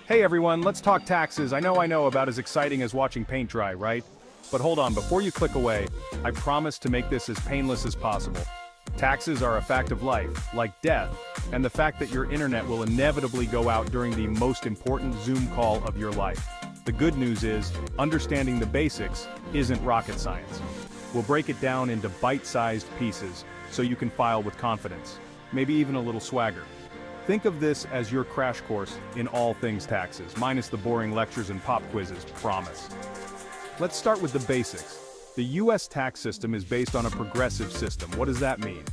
Hey everyone, let's talk taxes. I know about as exciting as watching paint dry, right? But hold on, before you click away, I promise to make this as painless as possible. Taxes are a fact of life, like death, and the fact that your internet will inevitably go out during the most important Zoom call of your life. The good news is, understanding the basics isn't rocket science. We'll break it down into bite-sized pieces, so you can file with confidence, maybe even a little swagger. Think of this as your crash course in all things taxes, minus the boring lectures and pop quizzes, promise. Let's start with the basics. The US tax system is based on a progressive system. What does that mean?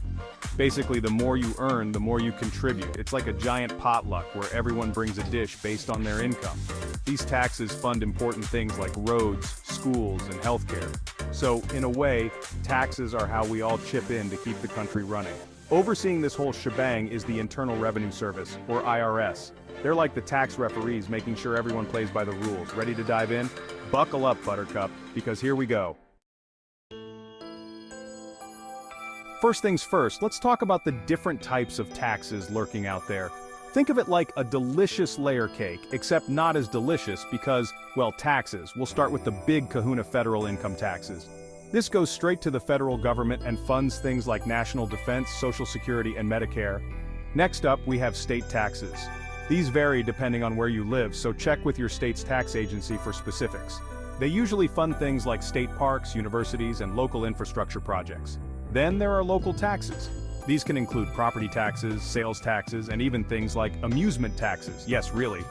Basically, the more you earn, the more you contribute. It's like a giant potluck where everyone brings a dish based on their income. These taxes fund important things like roads, schools, and healthcare. So, in a way, taxes are how we all chip in to keep the country running. Overseeing this whole shebang is the Internal Revenue Service, or IRS. They're like the tax referees, making sure everyone plays by the rules. Ready to dive in? Buckle up, Buttercup, because here we go. First things first, let's talk about the different types of taxes lurking out there. Think of it like a delicious layer cake, except not as delicious because, well, taxes. We'll start with the big kahuna federal income taxes. This goes straight to the federal government and funds things like national defense, Social Security, and Medicare. Next up, we have state taxes. These vary depending on where you live, so check with your state's tax agency for specifics. They usually fund things like state parks, universities, and local infrastructure projects. Then there are local taxes. These can include property taxes, sales taxes, and even things like amusement taxes. Yes, really.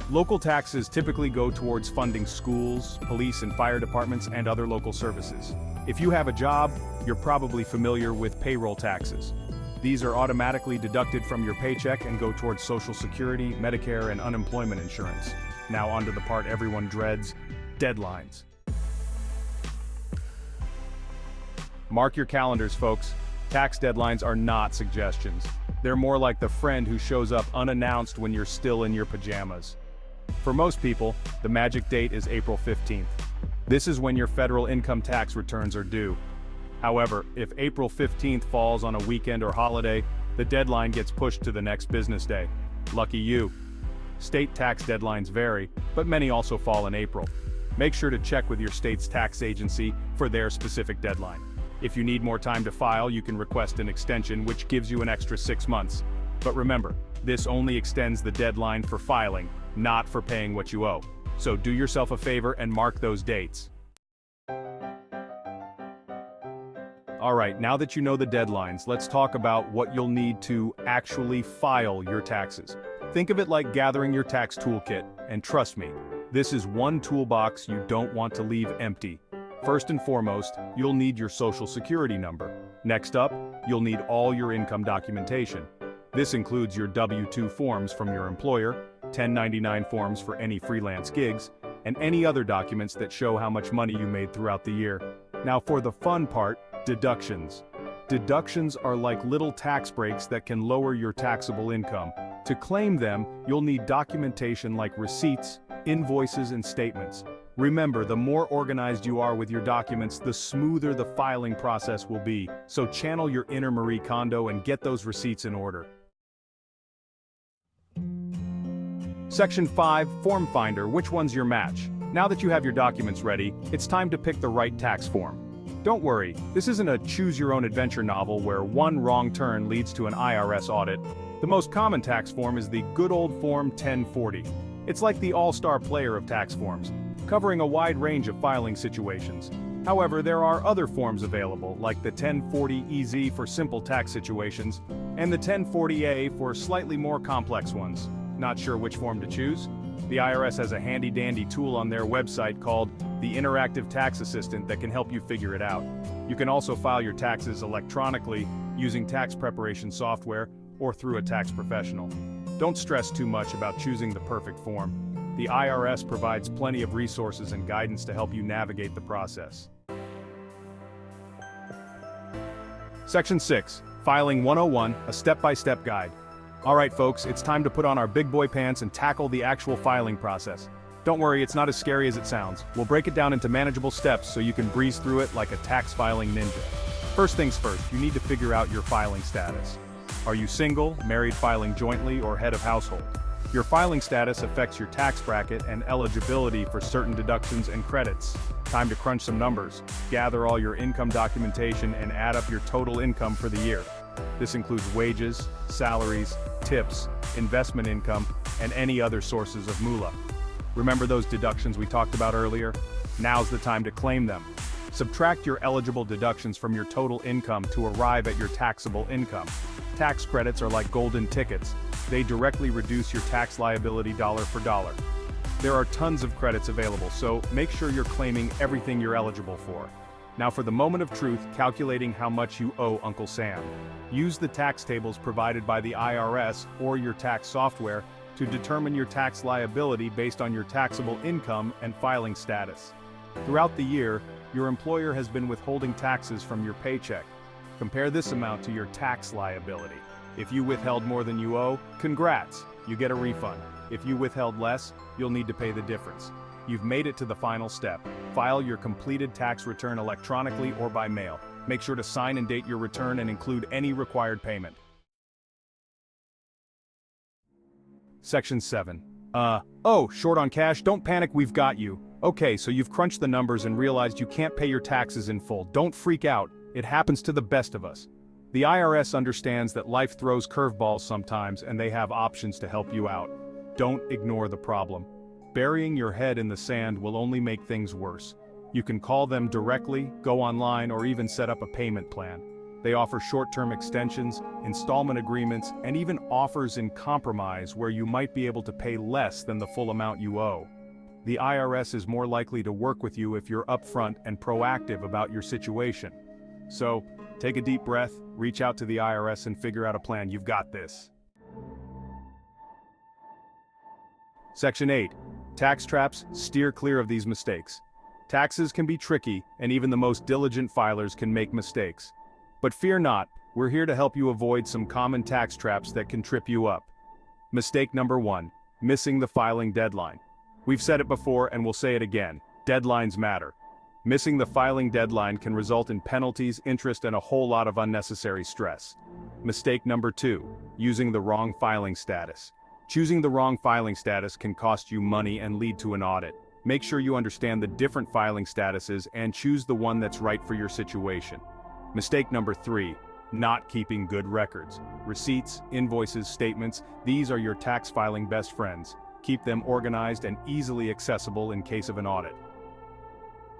Local taxes typically go towards funding schools, police and fire departments, and other local services. If you have a job, you're probably familiar with payroll taxes. These are automatically deducted from your paycheck and go towards Social Security, Medicare, and unemployment insurance. Now onto the part everyone dreads, deadlines. Mark your calendars, folks. Tax deadlines are not suggestions. They're more like the friend who shows up unannounced when you're still in your pajamas. For most people, the magic date is April 15th. This is when your federal income tax returns are due. However, if April 15th falls on a weekend or holiday, the deadline gets pushed to the next business day. Lucky you. State tax deadlines vary, but many also fall in April. Make sure to check with your state's tax agency for their specific deadline. If you need more time to file, you can request an extension, which gives you an extra 6 months. But remember, this only extends the deadline for filing, not for paying what you owe. So do yourself a favor and mark those dates. Alright, now that you know the deadlines, let's talk about what you'll need to actually file your taxes. Think of it like gathering your tax toolkit, and trust me, this is one toolbox you don't want to leave empty. First and foremost, you'll need your Social Security number. Next up, you'll need all your income documentation. This includes your W-2 forms from your employer, 1099 forms for any freelance gigs, and any other documents that show how much money you made throughout the year. Now for the fun part, deductions. Deductions are like little tax breaks that can lower your taxable income. To claim them, you'll need documentation like receipts, invoices, and statements. Remember, the more organized you are with your documents, the smoother the filing process will be. So channel your inner Marie Kondo and get those receipts in order. Section 5, Form Finder, which one's your match? Now that you have your documents ready, it's time to pick the right tax form. Don't worry, this isn't a choose-your-own-adventure novel where one wrong turn leads to an IRS audit. The most common tax form is the good old Form 1040. It's like the all-star player of tax forms, covering a wide range of filing situations. However, there are other forms available, like the 1040EZ for simple tax situations, and the 1040A for slightly more complex ones. Not sure which form to choose? The IRS has a handy-dandy tool on their website called the Interactive Tax Assistant that can help you figure it out. You can also file your taxes electronically using tax preparation software or through a tax professional. Don't stress too much about choosing the perfect form. The IRS provides plenty of resources and guidance to help you navigate the process. Section 6, Filing 101, a step-by-step guide. Alright folks, it's time to put on our big boy pants and tackle the actual filing process. Don't worry, it's not as scary as it sounds. We'll break it down into manageable steps so you can breeze through it like a tax filing ninja. First things first, you need to figure out your filing status. Are you single, married filing jointly, or head of household? Your filing status affects your tax bracket and eligibility for certain deductions and credits. Time to crunch some numbers, gather all your income documentation and add up your total income for the year. This includes wages, salaries, tips, investment income, and any other sources of moolah. Remember those deductions we talked about earlier? Now's the time to claim them. Subtract your eligible deductions from your total income to arrive at your taxable income. Tax credits are like golden tickets. They directly reduce your tax liability dollar for dollar. There are tons of credits available, so make sure you're claiming everything you're eligible for. Now for the moment of truth, calculating how much you owe Uncle Sam. Use the tax tables provided by the IRS or your tax software to determine your tax liability based on your taxable income and filing status. Throughout the year, your employer has been withholding taxes from your paycheck. Compare this amount to your tax liability. If you withheld more than you owe, congrats, you get a refund. If you withheld less, you'll need to pay the difference. You've made it to the final step. File your completed tax return electronically or by mail. Make sure to sign and date your return and include any required payment. Section 7. Oh, short on cash? Don't panic, we've got you. Okay, so you've crunched the numbers and realized you can't pay your taxes in full. Don't freak out. It happens to the best of us. The IRS understands that life throws curveballs sometimes and they have options to help you out. Don't ignore the problem. Burying your head in the sand will only make things worse. You can call them directly, go online, or even set up a payment plan. They offer short-term extensions, installment agreements, and even offers in compromise where you might be able to pay less than the full amount you owe. The IRS is more likely to work with you if you're upfront and proactive about your situation. So, take a deep breath, reach out to the IRS and figure out a plan. You've got this. Section 8. Tax traps, steer clear of these mistakes. Taxes can be tricky, and even the most diligent filers can make mistakes. But fear not, we're here to help you avoid some common tax traps that can trip you up. Mistake number 1, missing the filing deadline. We've said it before and we'll say it again, deadlines matter. Missing the filing deadline can result in penalties, interest, and a whole lot of unnecessary stress. Mistake number 2, using the wrong filing status. Choosing the wrong filing status can cost you money and lead to an audit. Make sure you understand the different filing statuses and choose the one that's right for your situation. Mistake number 3, not keeping good records. Receipts, invoices, statements, these are your tax filing best friends. Keep them organized and easily accessible in case of an audit.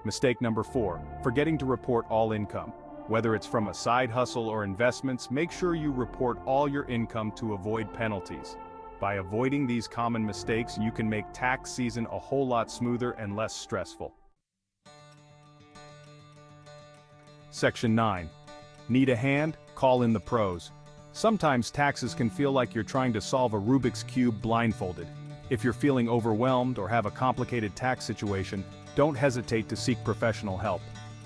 Mistake number 4, forgetting to report all income. Whether it's from a side hustle or investments, make sure you report all your income to avoid penalties. By avoiding these common mistakes, you can make tax season a whole lot smoother and less stressful. Section 9. Need a hand? Call in the pros. Sometimes taxes can feel like you're trying to solve a Rubik's Cube blindfolded. If you're feeling overwhelmed or have a complicated tax situation, don't hesitate to seek professional help.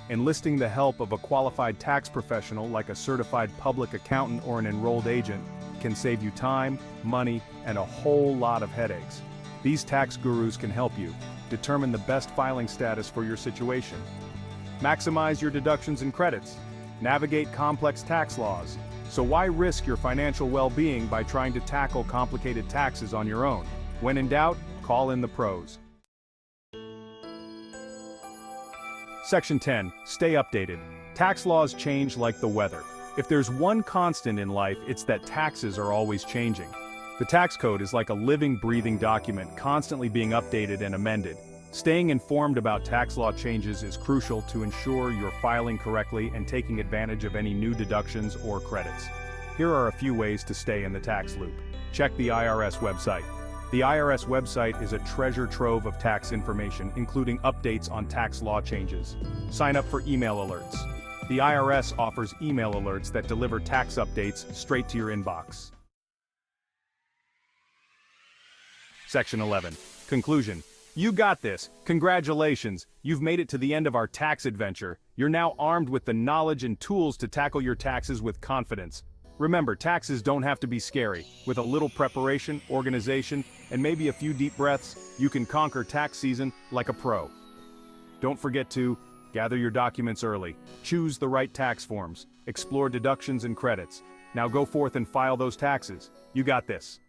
Enlisting the help of a qualified tax professional like a certified public accountant or an enrolled agent can save you time, money, and a whole lot of headaches. These tax gurus can help you determine the best filing status for your situation. Maximize your deductions and credits. Navigate complex tax laws. So why risk your financial well-being by trying to tackle complicated taxes on your own? When in doubt, call in the pros. Section 10. Stay updated. Tax laws change like the weather. If there's one constant in life, it's that taxes are always changing. The tax code is like a living, breathing document, constantly being updated and amended. Staying informed about tax law changes is crucial to ensure you're filing correctly and taking advantage of any new deductions or credits. Here are a few ways to stay in the tax loop. Check the IRS website. The IRS website is a treasure trove of tax information, including updates on tax law changes. Sign up for email alerts. The IRS offers email alerts that deliver tax updates straight to your inbox. Section 11. Conclusion. You got this. Congratulations. You've made it to the end of our tax adventure. You're now armed with the knowledge and tools to tackle your taxes with confidence. Remember, taxes don't have to be scary. With a little preparation, organization, and maybe a few deep breaths, you can conquer tax season like a pro. Don't forget to gather your documents early, choose the right tax forms, explore deductions and credits. Now go forth and file those taxes. You got this.